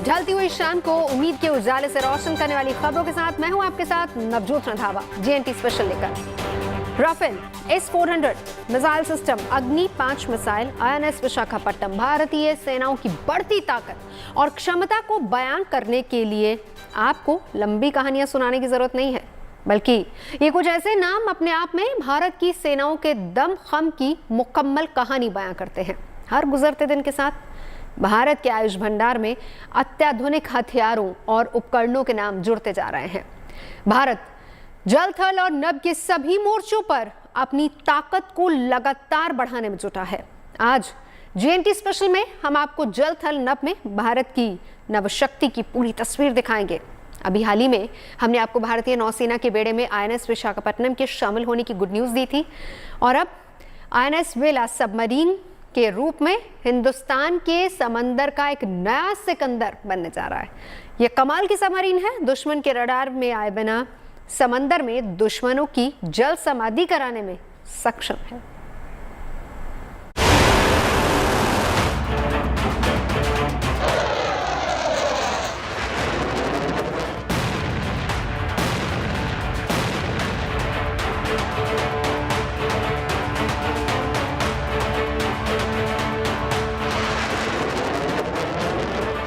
ढलती हुई शाम को उम्मीद के उजाले से रोशन करने वाली खबरों के साथ मैं हूं आपके साथ नवजोत रंधावा जेएनटी स्पेशल लेकर। राफेल S-400 मिसाइल सिस्टम, अग्नि 5 मिसाइल, INS विशाखापट्टनम भारतीय सेनाओं की बढ़ती ताकत और क्षमता को बयान करने के लिए आपको लंबी कहानियां सुनाने की जरूरत नहीं है, बल्कि ये कुछ ऐसे नाम अपने आप में भारत की सेनाओं के दमखम की मुकम्मल कहानी बयां करते हैं। हर गुजरते दिन के साथ भारत के आयुष भंडार में अत्याधुनिक हथियारों और उपकरणों के नाम जुड़ते जा रहे हैं। भारत जल, थल और नभ के सभी मोर्चों पर अपनी ताकत को लगातार बढ़ाने में जुटा है। आज जेएनटी स्पेशल में हम आपको जल, थल, नभ में भारत की नवशक्ति की पूरी तस्वीर दिखाएंगे। अभी हाल ही में हमने आपको भारतीय नौसेना के बेड़े में INS विशाखापट्टनम के शामिल होने की गुड न्यूज दी थी और अब INS वेला सबमरीन के रूप में हिंदुस्तान के समंदर का एक नया सिकंदर बनने जा रहा है। यह कमाल की सबमरीन है, दुश्मन के रडार में आए बिना समंदर में दुश्मनों की जल समाधि कराने में सक्षम है।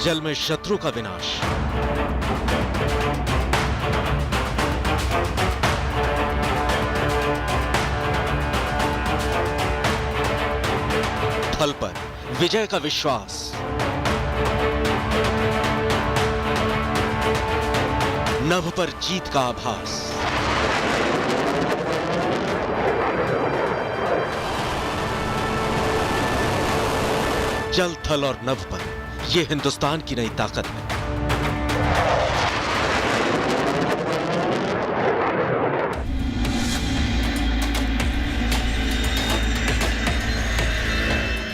जल में शत्रु का विनाश, थल पर विजय का विश्वास, नभ पर जीत का आभास। जल, थल और नभ पर यह हिंदुस्तान की नई ताकत है।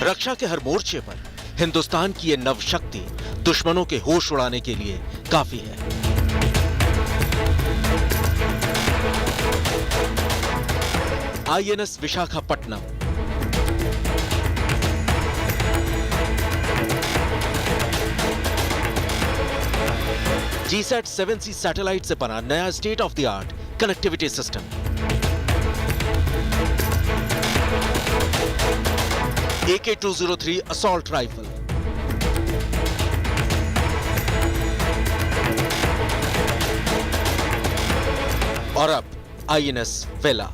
रक्षा के हर मोर्चे पर हिंदुस्तान की यह नवशक्ति दुश्मनों के होश उड़ाने के लिए काफी है। INS Visakhapatnam GSAT 7C satellite से बना नया state of the art connectivity system, AK-203 assault rifle, और अब INS वेला।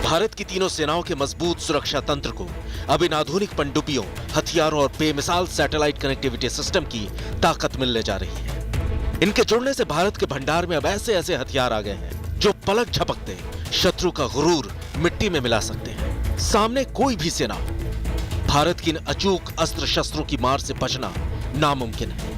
भारत की तीनों सेनाओं के मजबूत सुरक्षा तंत्र को अब इन आधुनिक पनडुब्बियों, हथियारों और बेमिसाल सैटेलाइट कनेक्टिविटी सिस्टम की ताकत मिलने जा रही है। इनके जुड़ने से भारत के भंडार में अब ऐसे ऐसे हथियार आ गए हैं जो पलक झपकते शत्रु का गुरूर मिट्टी में मिला सकते हैं। सामने कोई भी सेना हो, भारत की इन अचूक अस्त्र शस्त्रों की मार से बचना नामुमकिन है।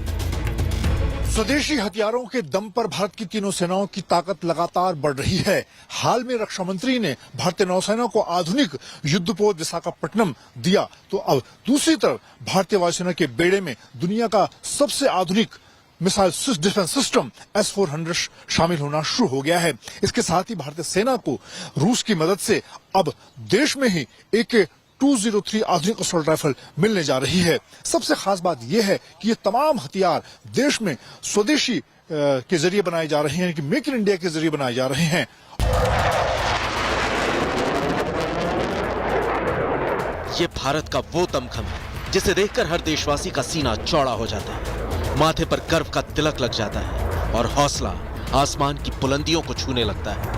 स्वदेशी हथियारों के दम पर भारत की तीनों सेनाओं की ताकत लगातार बढ़ रही है। हाल में रक्षा मंत्री ने भारतीय नौसेना को आधुनिक युद्धपोत विशाखापट्टनम दिया, तो अब दूसरी तरफ भारतीय वायुसेना के बेड़े में दुनिया का सबसे आधुनिक मिसाइल डिफेंस सिस्टम S-400 शामिल होना शुरू हो गया है। इसके साथ ही भारतीय सेना को रूस की मदद से अब देश में ही AK-203 आधुनिक असॉल्ट राइफल मिलने जा रही है। सबसे खास बात यह है कि ये तमाम हथियार देश में स्वदेशी के जरिए बनाए जा रहे हैं, कि मेक इन इंडिया के जरिए बनाए जा रहे हैं। ये भारत का वो दमखम है जिसे देखकर हर देशवासी का सीना चौड़ा हो जाता है, माथे पर गर्व का तिलक लग जाता है और हौसला आसमान की बुलंदियों को छूने लगता है।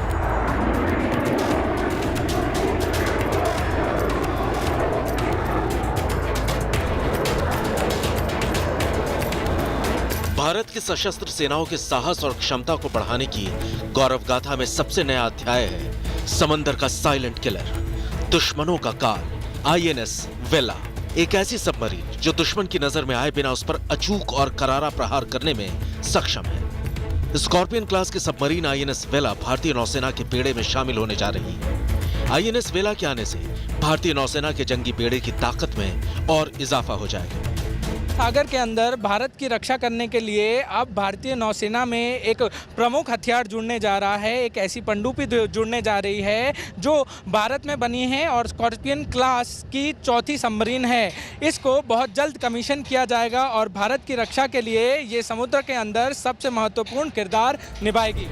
भारत की सशस्त्र सेनाओं के साहस और क्षमता को बढ़ाने की गौरव गाथा में सबसे नया अध्याय है समंदर का साइलेंट किलर, दुश्मनों का काल, INS वेला। एक ऐसी सबमरीन जो दुश्मन की नजर में आए बिना उस पर अचूक और करारा प्रहार करने में सक्षम है। स्कॉर्पियन क्लास की सबमरीन INS वेला भारतीय नौसेना के बेड़े में शामिल होने जा रही है। INS वेला के आने से भारतीय नौसेना के जंगी बेड़े की ताकत में और इजाफा हो जाएगा। सागर के अंदर भारत की रक्षा करने के लिए अब भारतीय नौसेना में एक प्रमुख हथियार जुड़ने जा रहा है। एक ऐसी पनडुब्बी जुड़ने जा रही है जो भारत में बनी है और स्कॉर्पियन क्लास की चौथी सबमरीन है। इसको बहुत जल्द कमीशन किया जाएगा और भारत की रक्षा के लिए ये समुद्र के अंदर सबसे महत्वपूर्ण किरदार निभाएगी।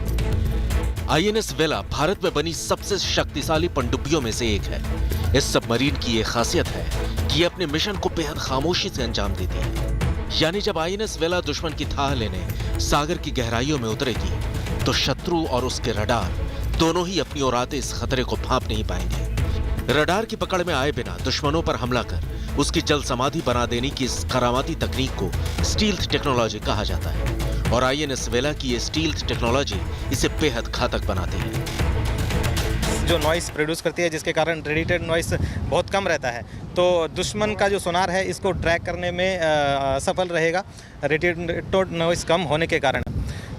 आईएनएस वेला भारत में बनी सबसे शक्तिशाली पनडुब्बियों में से एक है। इस सबमरीन की ये खासियत है कि ये अपने मिशन को बेहद खामोशी से अंजाम देती है। यानी जब आईएनएस वेला दुश्मन की थाह लेने सागर की गहराइयों में उतरेगी तो शत्रु और उसके रडार दोनों ही अपनी ओर आते इस खतरे को भांप नहीं पाएंगे। रडार की पकड़ में आए बिना दुश्मनों पर हमला कर उसकी जल समाधि बना देने की इस करामाती तकनीक को स्टील्थ टेक्नोलॉजी कहा जाता है और आईएनएस वेला की ये स्टील्थ टेक्नोलॉजी इसे बेहद घातक बनाती है। जो नॉइस प्रोड्यूस करती है जिसके कारण रेडिएटेड नॉइस बहुत कम रहता है, तो दुश्मन का जो सोनार है इसको ट्रैक करने में सफल रहेगा रेडिएटेड नॉइस कम होने के कारण।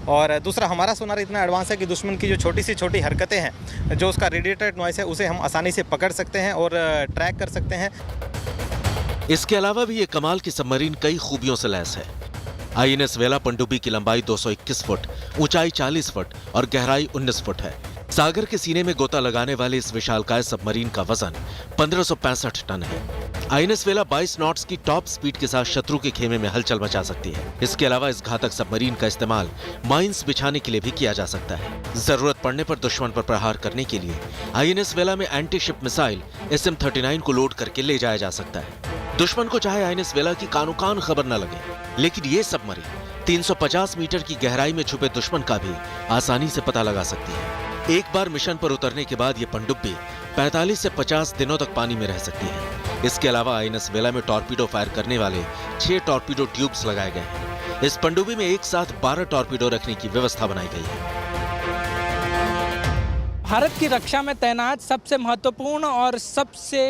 और दूसरा, हमारा सोनार इतना एडवांस है कि दुश्मन की जो छोटी सी छोटी हरकतें हैं, जो उसका रेडिएटेड नॉइस है, उसे हम आसानी से पकड़ सकते हैं और ट्रैक कर सकते हैं। इसके अलावा भी ये कमाल की सबमरीन कई खूबियों से लैस है। आईएनएस वेला पनडुब्बी की लंबाई 221 फुट, ऊंचाई 40 फुट और गहराई 19 फुट है। सागर के सीने में गोता लगाने वाले इस विशालकाय सबमरीन का वजन 1565 टन है। आईएनएस वेला 22 नॉट्स की टॉप स्पीड के साथ शत्रु के खेमे में हलचल मचा सकती है। इसके अलावा इस घातक सबमरीन का इस्तेमाल माइंस बिछाने के लिए भी किया जा सकता है। जरूरत पड़ने पर दुश्मन पर प्रहार करने के लिए आईएनएस वेला में एंटी शिप मिसाइल SM-39 को लोड करके ले जाया जा सकता है। दुश्मन को चाहे आईएनएस वेला की कानो कान खबर न लगे, लेकिन ये सबमरीन 350 मीटर की गहराई में छुपे दुश्मन का भी आसानी से पता लगा सकती है। एक बार मिशन पर उतरने के बाद ये पनडुब्बी 45 से 50 दिनों तक पानी में रह सकती है। इसके अलावा आईएनएस वेला में टॉर्पीडो फायर करने वाले 6 टॉर्पीडो ट्यूब्स लगाए गए हैं। इस पनडुब्बी में एक साथ 12 टॉर्पीडो रखने की व्यवस्था बनाई गई है। भारत की रक्षा में तैनात सबसे महत्वपूर्ण और सबसे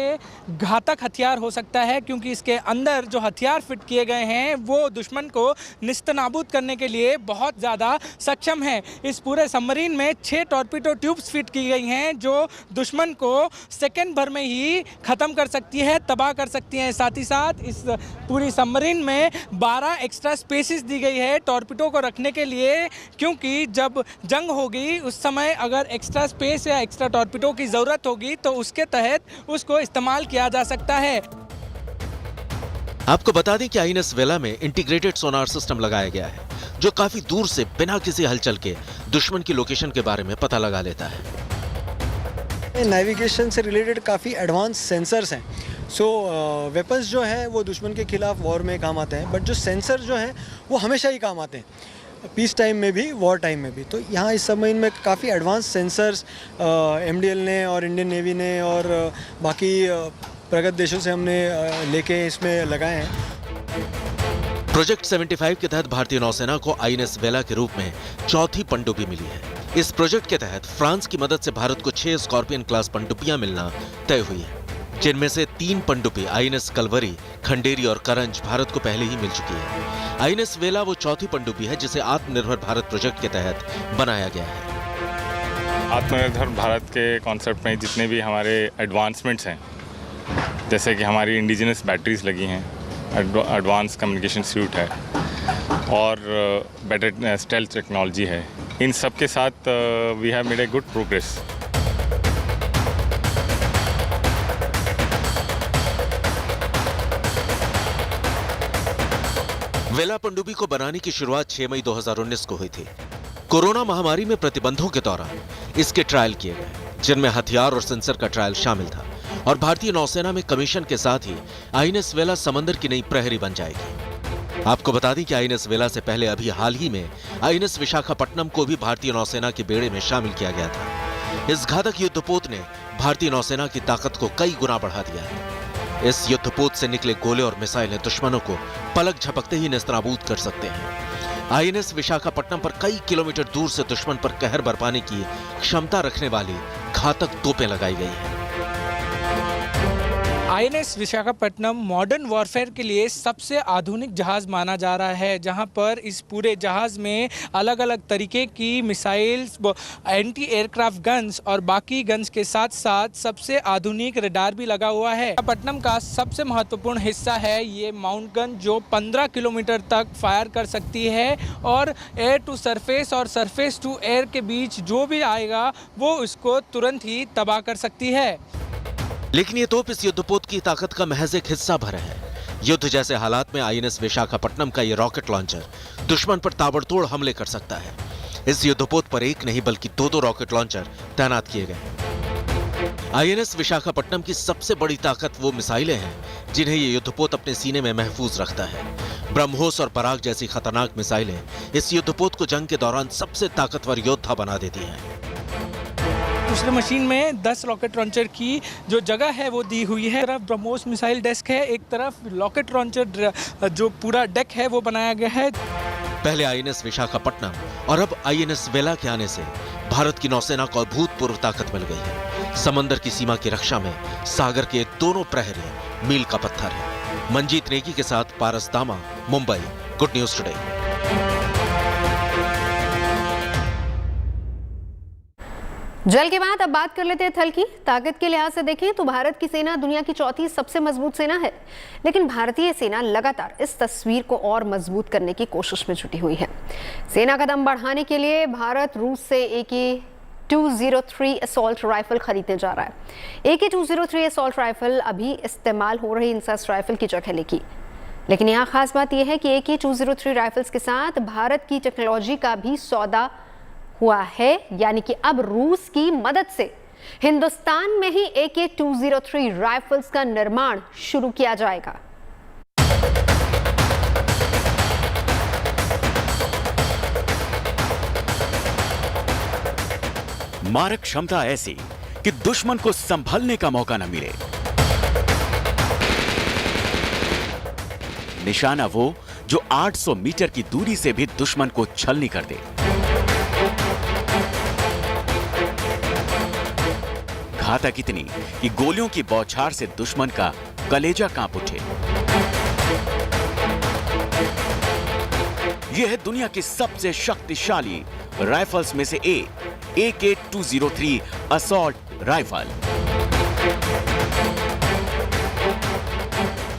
घातक हथियार हो सकता है, क्योंकि इसके अंदर जो हथियार फिट किए गए हैं वो दुश्मन को निस्तनाबूद करने के लिए बहुत ज़्यादा सक्षम है। इस पूरे सबमरीन में 6 टॉर्पीडो ट्यूब्स फिट की गई हैं जो दुश्मन को सेकंड भर में ही ख़त्म कर सकती है, तबाह कर सकती हैं। साथ ही साथ इस पूरी सबमरीन में 12 एक्स्ट्रा स्पेसिस दी गई है टॉर्पीडो को रखने के लिए, क्योंकि जब जंग होगी उस समय अगर एक्स्ट्रा स्पेस या एक्स्ट्रा टॉर्पीडो की जरूरत होगी तो उसके तहत उसको इस्तेमाल किया जा सकता है। आपको बता दें कि आईएनएस वेला में इंटीग्रेटेड सोनार सिस्टम लगाया गया है जो काफी दूर से बिना किसी हलचल के दुश्मन की लोकेशन के बारे में पता लगा लेता है। नेविगेशन से रिलेटेड काफ़ी एडवांस सेंसर्स हैं। वेपन्स जो है वो दुश्मन के खिलाफ वॉर में काम आते हैं, बट जो सेंसर जो हैं वो हमेशा ही काम आते हैं, पीस टाइम में भी, वॉर टाइम में भी। तो यहाँ इस सबमरीन में काफ़ी एडवांस सेंसर्स MDL ने और इंडियन नेवी ने और बाकी प्रगत देशों से हमने लेके इसमें लगाए हैं। प्रोजेक्ट 75 के तहत भारतीय नौसेना को आईएनएस वेला के रूप में चौथी पनडुब्बी मिली है। इस प्रोजेक्ट के तहत फ्रांस की मदद से भारत को 6 स्कॉर्पियन क्लास पनडुब्बियां मिलना तय हुई है, जिनमें से 3 पनडुब्बी आईएनएस कलवरी, खंडेरी और करंज भारत को पहले ही मिल चुकी है। आईएनएस वेला वो चौथी पनडुब्बी है जिसे आत्मनिर्भर भारत प्रोजेक्ट के तहत बनाया गया है। आत्मनिर्भर भारत के कॉन्सेप्ट में जितने भी हमारे एडवांसमेंट्स हैं, जैसे कि हमारी इंडिजिनस बैटरीज लगी हैं, एडवांस कम्युनिकेशन सूट है और बेटर स्टेल्थ टेक्नोलॉजी है, इन सब के साथ we have made a good progress. वेला पनडुब्बी को बनाने की शुरुआत 6 मई 2019 को हुई थी। कोरोना महामारी में प्रतिबंधों के दौरान इसके ट्रायल किए गए, जिनमें हथियार और सेंसर का ट्रायल शामिल था और भारतीय नौसेना में कमीशन के साथ ही आईएनएस वेला समंदर की नई प्रहरी बन जाएगी। आपको बता दें कि आईएनएस वेला से पहले अभी हाल ही में आईएनएस विशाखापट्टनम को भी भारतीय नौसेना के बेड़े में शामिल किया गया था। इस घातक युद्धपोत ने भारतीय नौसेना की ताकत को कई गुना बढ़ा दिया है। इस युद्धपोत से निकले गोले और मिसाइलें दुश्मनों को पलक झपकते ही नेस्तनाबूद कर सकते हैं। आईएनएस विशाखापट्टनम पर कई किलोमीटर दूर से दुश्मन पर कहर बरपाने की क्षमता रखने वाली घातक तोपें लगाई गई हैं। आईएनएस विशाखापट्टनम मॉडर्न वॉरफेयर के लिए सबसे आधुनिक जहाज़ माना जा रहा है, जहां पर इस पूरे जहाज़ में अलग अलग तरीके की मिसाइल्स, एंटी एयरक्राफ्ट गन्स और बाकी गन्स के साथ साथ सबसे आधुनिक रडार भी लगा हुआ है। विशाखापट्टनम का सबसे महत्वपूर्ण हिस्सा है ये माउंट गन, जो 15 किलोमीटर तक फायर कर सकती है और एयर टू सरफेस और सरफेस टू एयर के बीच जो भी आएगा वो उसको तुरंत ही तबाह कर सकती है। लेकिन ये तोप इस युद्धपोत की ताकत का महज एक हिस्सा भर है। युद्ध जैसे हालात में आईएनएस विशाखापट्टनम का ये रॉकेट लॉन्चर दुश्मन पर ताबड़तोड़ हमले कर सकता है। इस युद्धपोत पर एक नहीं बल्कि दो रॉकेट लॉन्चर तैनात किए गए। आईएनएस विशाखापट्टनम की सबसे बड़ी ताकत वो मिसाइलें हैं जिन्हें ये युद्धपोत अपने सीने में महफूज रखता है। ब्रह्मोस और पराग जैसी खतरनाक मिसाइलें इस युद्धपोत को जंग के दौरान सबसे ताकतवर योद्धा बना देती हैं। दूसरे मशीन में 10 रॉकेट लॉन्चर की जो जगह है वो दी हुई है। एक तरफ ब्रह्मोस मिसाइल डेस्क है, एक तरफ रॉकेट लॉन्चर जो पूरा डेक है वो बनाया गया है। पहले आईएनएस विशाखापट्टनम और अब आईएनएस वेला के आने से भारत की नौसेना को अभूतपूर्व ताकत मिल गई है। समंदर की सीमा की रक्षा में सागर के दोनों प्रहरी मील का पत्थर है। मंजीत नेगी के साथ पारस दामा, मुंबई, गुड न्यूज टुडे। जल के बाद अब बात कर लेते हैं थल की। ताकत के लिहाज से देखें तो भारत की सेना दुनिया की चौथी सबसे मजबूत सेना है, लेकिन भारतीय सेना लगातार इस तस्वीर को और मजबूत करने की कोशिश में जुटी हुई है। सेना का दम बढ़ाने के लिए भारत रूस से AK-203 असॉल्ट राइफल खरीदने जा रहा है। AK-203 असॉल्ट राइफल अभी इस्तेमाल हो रही इंसास राइफल की जगह लेगी, लेकिन यहाँ खास बात यह है कि AK-203 राइफल्स के साथ भारत की टेक्नोलॉजी का भी सौदा हुआ है, यानी कि अब रूस की मदद से हिंदुस्तान में ही AK-203 राइफल्स का निर्माण शुरू किया जाएगा। मारक क्षमता ऐसी कि दुश्मन को संभलने का मौका न मिले। निशाना वो जो 800 मीटर की दूरी से भी दुश्मन को छलनी कर दे। घातक इतनी कि गोलियों की बौछार से दुश्मन का कलेजा कांप उठे। यह है दुनिया की सबसे शक्तिशाली राइफल्स में से एक, AK-203 असॉल्ट राइफल।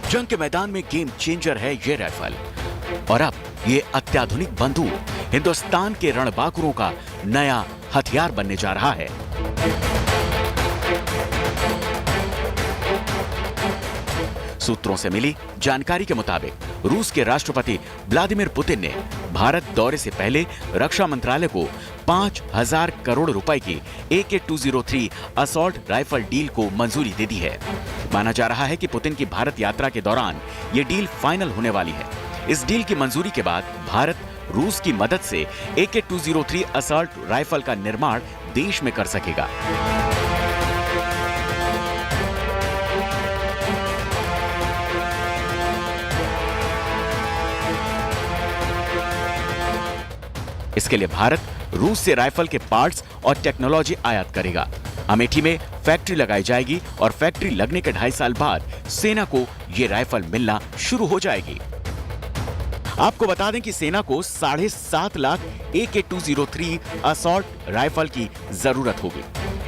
जंग के मैदान में गेम चेंजर है यह राइफल, और अब यह अत्याधुनिक बंदूक हिंदुस्तान के रणबांकुरों का नया हथियार बनने जा रहा है। सूत्रों से मिली जानकारी के मुताबिक रूस के राष्ट्रपति व्लादिमीर पुतिन ने भारत दौरे से पहले रक्षा मंत्रालय को 5,000 करोड़ रुपए की AK-203 असॉल्ट राइफल डील को मंजूरी दे दी है। माना जा रहा है कि पुतिन की भारत यात्रा के दौरान यह डील फाइनल होने वाली है। इस डील की मंजूरी के बाद भारत रूस की मदद से AK-203 असॉल्ट राइफल का निर्माण देश में कर सकेगा। इसके लिए भारत रूस से राइफल के पार्ट्स और टेक्नोलॉजी आयात करेगा। अमेठी में फैक्ट्री लगाई जाएगी और फैक्ट्री लगने के 2.5 साल बाद सेना को ये राइफल मिलना शुरू हो जाएगी। आपको बता दें कि सेना को 7.5 लाख AK-203 असॉल्ट राइफल की जरूरत होगी।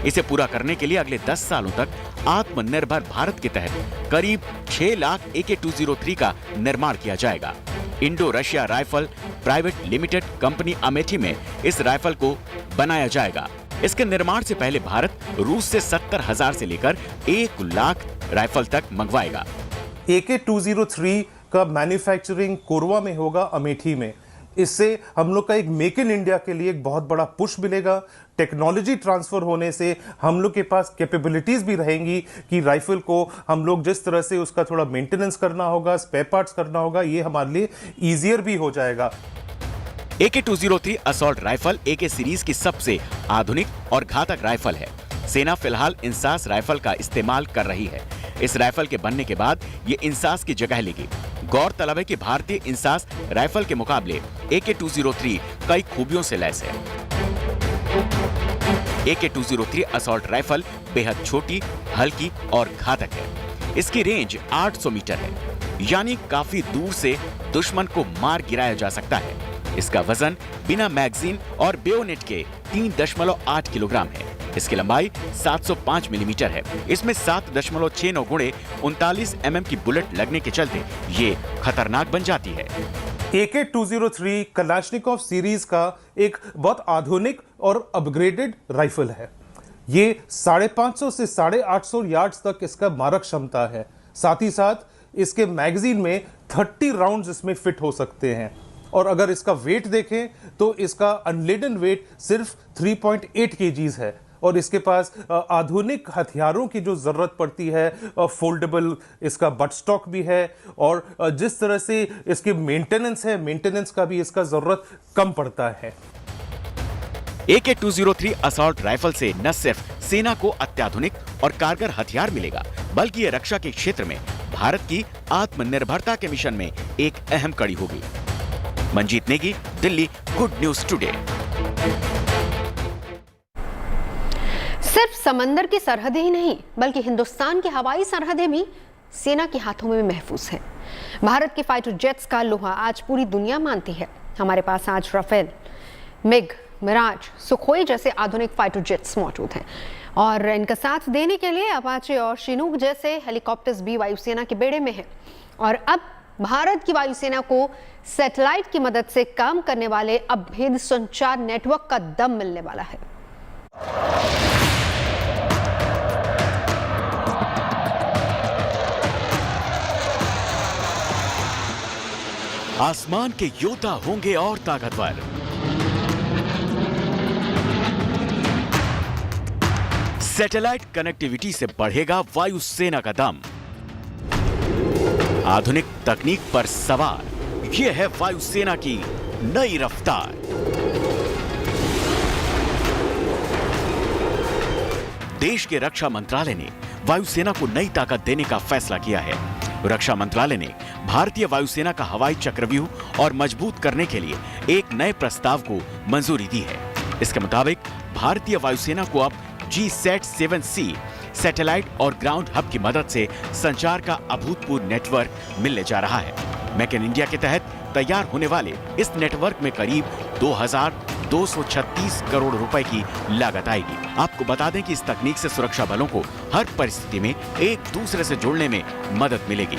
इसे पूरा करने के लिए अगले 10 सालों तक आत्मनिर्भर भारत के तहत करीब 6 लाख AK-203 का निर्माण किया जाएगा। Indo Russia rifle private limited company Amethi में इस राइफल को बनाया जाएगा। इसके निर्माण से पहले भारत रूस से 70,000 से लेकर 1 लाख राइफल तक मंगवाएगा। AK-203 का मैन्युफैक्चरिंग कोरवा में होगा, अमेठी में। इससे हम लोग का एक मेक इन इंडिया के लिए एक बहुत बड़ा पुश मिलेगा। टेक्नोलॉजी ट्रांसफर होने से हम लोग के पास कैपेबिलिटीज भी रहेंगी कि राइफल को हम लोग जिस तरह से उसका थोड़ा मेंटेनेंस करना होगा, स्पेयर पार्ट्स करना होगा, ये हमारे लिए ईजियर भी हो जाएगा। AK-203 assault rifle AK series की सबसे आधुनिक और घातक राइफल है। सेना फिलहाल इंसास राइफल का इस्तेमाल कर रही है। इस राइफल के बनने के बाद ये इंसास की जगह लेगी। गौरतलब है कि भारतीय इंसास राइफल के मुकाबले AK-203 कई खूबियों से लैस है। AK-203 असॉल्ट राइफल बेहद छोटी, हल्की और घातक है। इसकी रेंज 800 मीटर है, यानी काफी दूर से दुश्मन को मार गिराया जा सकता है। इसका वजन बिना मैगजीन और बेयोनेट के 3.8 किलोग्राम है। इसकी लंबाई 705 मिलीमीटर है। इसमें 7.69 गुणे 39 mm की बुलेट लगने के चलते ये खतरनाक बन जाती है। AK-203 कलाशनिकोव सीरीज का एक बहुत आधुनिक और अपग्रेडेड राइफल है। ये 550 से 850 यार्ड्स तक इसका मारक क्षमता है। साथ ही साथ इसके मैगजीन में 30 राउंड्स इसमें फिट हो सकते हैं। और अगर इसका वेट देखें तो इसका अनलेडन वेट सिर्फ 3.8 kgs है। और इसके पास आधुनिक हथियारों की जो जरूरत पड़ती है, फोल्डेबल इसका बट स्टॉक भी है। और जिस तरह से इसकी मेंटेनेंस है, मेंटेनेंस का भी इसका जरूरत कम पड़ता है। AK-203 असॉल्ट राइफल से न सिर्फ सेना को अत्याधुनिक और कारगर हथियार मिलेगा, बल्कि ये रक्षा के क्षेत्र में भारत की आत्मनिर्भरता के मिशन में एक अहम कड़ी होगी। Manjeet Negi, Delhi, good news today. सिर्फ समंदर की सरहदें ही नहीं, बल्कि हिंदुस्तान की हवाई सरहदें भी सेना के हाथों में महफूज है। भारत के फाइटर जेट्स का लोहा आज पूरी दुनिया मानती है। हमारे पास आज राफेल, मिग, मिराज, सुखोई जैसे आधुनिक फाइटर जेट्स मौजूद हैं और इनका साथ देने के लिए अपाचे और शिनूक जैसे हेलीकॉप्टर्स भी वायुसेना के बेड़े में हैं। और अब भारत की वायुसेना को सैटेलाइट की मदद से काम करने वाले अभेद्य संचार नेटवर्क का दम मिलने वाला है। आसमान के योद्धा होंगे और ताकतवर। सैटेलाइट कनेक्टिविटी से बढ़ेगा वायुसेना का दम। आधुनिक तकनीक पर सवार यह है वायुसेना की नई रफ्तार। देश के रक्षा मंत्रालय ने वायुसेना को नई ताकत देने का फैसला किया है। रक्षा मंत्रालय ने भारतीय वायुसेना का हवाई चक्रव्यूह और मजबूत करने के लिए एक नए प्रस्ताव को मंजूरी दी है। इसके मुताबिक भारतीय वायुसेना को अब G-SAT-7C सैटेलाइट और ग्राउंड हब की मदद से संचार का अभूतपूर्व नेटवर्क मिलने जा रहा है। मेक इन इंडिया के तहत तैयार होने वाले इस नेटवर्क में करीब 2,236 करोड़ रुपए की लागत आएगी। आपको बता दें कि इस तकनीक से सुरक्षा बलों को हर परिस्थिति में एक दूसरे से जुड़ने में मदद मिलेगी।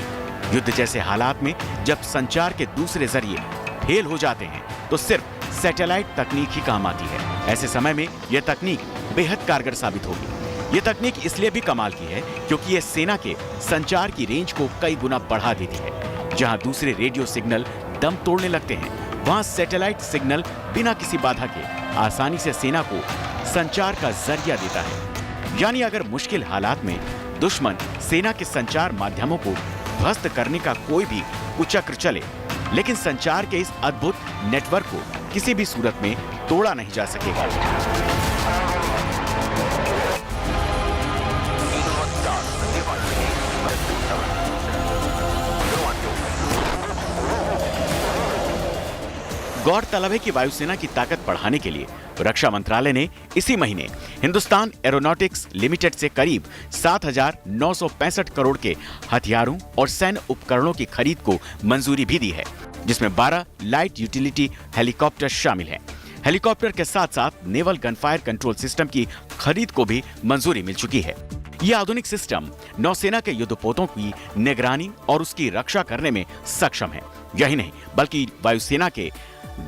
युद्ध जैसे हालात में जब संचार के दूसरे जरिए फेल हो जाते हैं तो सिर्फ सैटेलाइट तकनीक ही काम आती है। ऐसे समय में यह तकनीक बेहद कारगर साबित होगी। यह तकनीक इसलिए भी कमाल की है क्योंकि यह सेना के संचार की रेंज को कई गुना बढ़ा देती है। जहां दूसरे रेडियो सिग्नल दम तोड़ने लगते हैं, वहां सैटेलाइट सिग्नल बिना किसी बाधा के आसानी से सेना को संचार का जरिया देता है। यानी अगर मुश्किल हालात में दुश्मन सेना के संचार माध्यमों को ध्वस्त करने का कोई भी कुचक्र चले, लेकिन संचार के इस अद्भुत नेटवर्क को किसी भी सूरत में तोड़ा नहीं जा सकेगा। गौरतलब है कि वायुसेना की ताकत बढ़ाने के लिए रक्षा मंत्रालय ने इसी महीने हिंदुस्तान एरोनॉटिक्स लिमिटेड से करीब 7,965 करोड़ के हथियारों और सैन्य उपकरणों की खरीद को मंजूरी भी दी है, जिसमें 12 लाइट यूटिलिटी हेलीकॉप्टर शामिल हैं। हेलीकॉप्टर के साथ साथ नेवल गनफायर कंट्रोल सिस्टम की खरीद को भी मंजूरी मिल चुकी है। यह आधुनिक सिस्टम नौसेना के युद्धपोतों की निगरानी और उसकी रक्षा करने में सक्षम है। यही नहीं बल्कि वायुसेना के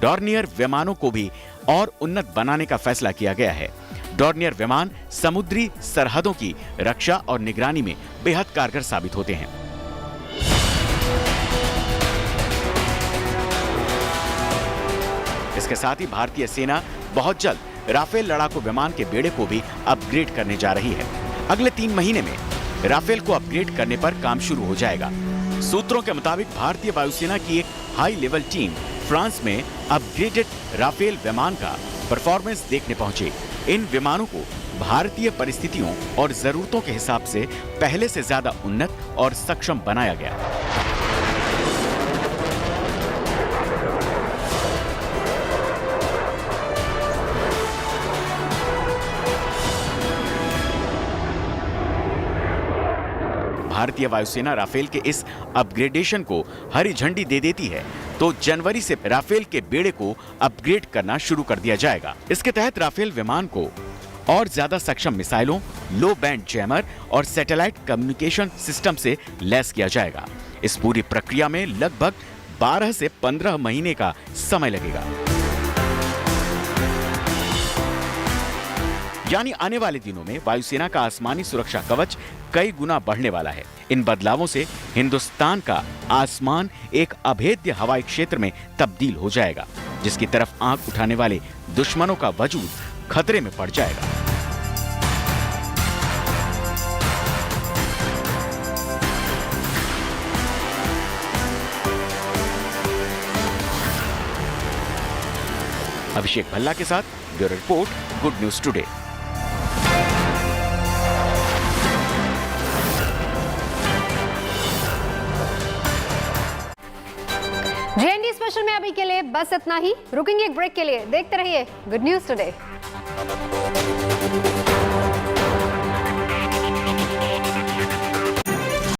डॉर्नियर विमानों को भी और उन्नत बनाने का फैसला किया गया है। डॉर्नियर विमान समुद्री सरहदों की रक्षा और निगरानी में बेहद कारगर साबित होते हैं। इसके साथ ही भारतीय सेना बहुत जल्द राफेल लड़ाकू विमान के बेड़े को भी अपग्रेड करने जा रही है। अगले 3 महीने में राफेल को अपग्रेड करने पर काम शुरू हो जाएगा। सूत्रों के मुताबिक भारतीय वायुसेना की एक हाई लेवल टीम फ्रांस में अपग्रेडेड राफेल विमान का परफॉर्मेंस देखने पहुंचे। इन विमानों को भारतीय परिस्थितियों और जरूरतों के हिसाब से पहले से ज्यादा उन्नत और सक्षम बनाया गया। भारतीय वायुसेना राफेल के इस अपग्रेडेशन को हरी झंडी दे देती है तो जनवरी से राफेल के बेड़े को अपग्रेड करना शुरू कर दिया जाएगा। इसके तहत राफेल विमान को और ज्यादा सक्षम मिसाइलों, लो बैंड जैमर और सैटेलाइट कम्युनिकेशन सिस्टम से लैस किया जाएगा। इस पूरी प्रक्रिया में लगभग 12 से 15 महीने का समय लगेगा। यानी आने वाले दिनों में वायुसेना का आसमानी सुरक्षा कवच कई गुना बढ़ने वाला है। इन बदलावों से हिंदुस्तान का आसमान एक अभेद्य हवाई क्षेत्र में तब्दील हो जाएगा, जिसकी तरफ आंख उठाने वाले दुश्मनों का वजूद खतरे में पड़ जाएगा। अभिषेक भल्ला के साथ bureau report, good news today. JNT special में अभी के लिए बस इतना ही। रुकेंगे एक ब्रेक के लिए। देखते रहिए गुड न्यूज टुडे।